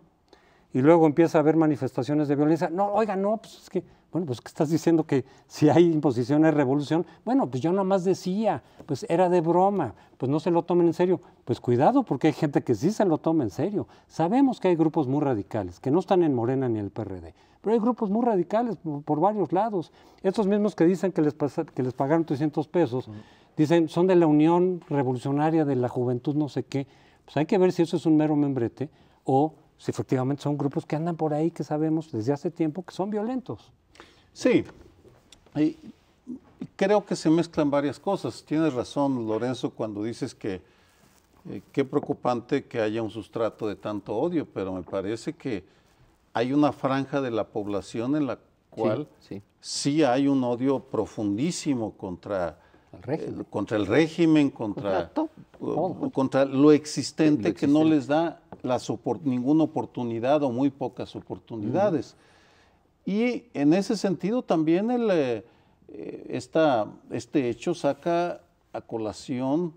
[SPEAKER 3] y luego empieza a haber manifestaciones de violencia, no, oiga, no, pues es que, bueno, pues que estás diciendo que si hay imposición hay revolución, bueno, pues yo nada más decía, pues era de broma, pues no se lo tomen en serio. Pues cuidado, porque hay gente que sí se lo toma en serio. Sabemos que hay grupos muy radicales, que no están en Morena ni en el PRD, pero hay grupos muy radicales por varios lados. Estos mismos que dicen que les pagaron 300 pesos, dicen, son de la Unión Revolucionaria de la Juventud, no sé qué. Pues hay que ver si eso es un mero membrete o si efectivamente son grupos que andan por ahí, que sabemos desde hace tiempo que son violentos.
[SPEAKER 4] Sí, y creo que se mezclan varias cosas. Tienes razón, Lorenzo, cuando dices que qué preocupante que haya un sustrato de tanto odio, pero me parece que hay una franja de la población en la cual sí hay un odio profundísimo contra
[SPEAKER 3] Contra el régimen.
[SPEAKER 4] Contra lo existente que no les da ninguna oportunidad o muy pocas oportunidades. Y en ese sentido también este hecho saca a colación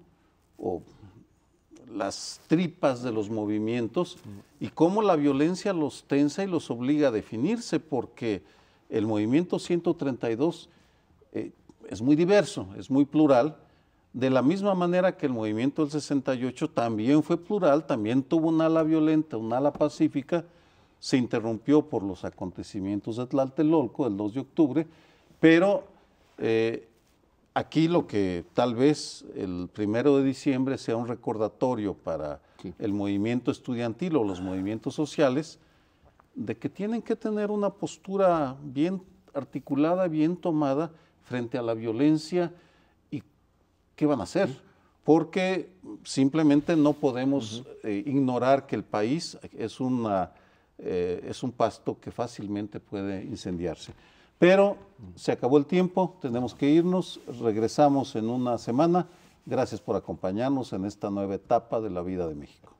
[SPEAKER 4] las tripas de los movimientos y cómo la violencia los tensa y los obliga a definirse, porque el movimiento 132 es muy diverso, es muy plural, de la misma manera que el movimiento del 68 también fue plural, también tuvo un ala violenta, un ala pacífica, se interrumpió por los acontecimientos de Tlatelolco el 2 de octubre, pero aquí lo que tal vez el 1 de diciembre sea un recordatorio para el movimiento estudiantil o los movimientos sociales de que tienen que tener una postura bien articulada, bien tomada frente a la violencia y qué van a hacer. Porque simplemente no podemos ignorar que el país es un pasto que fácilmente puede incendiarse. Pero se acabó el tiempo, tenemos que irnos, regresamos en una semana. Gracias por acompañarnos en esta nueva etapa de la vida de México.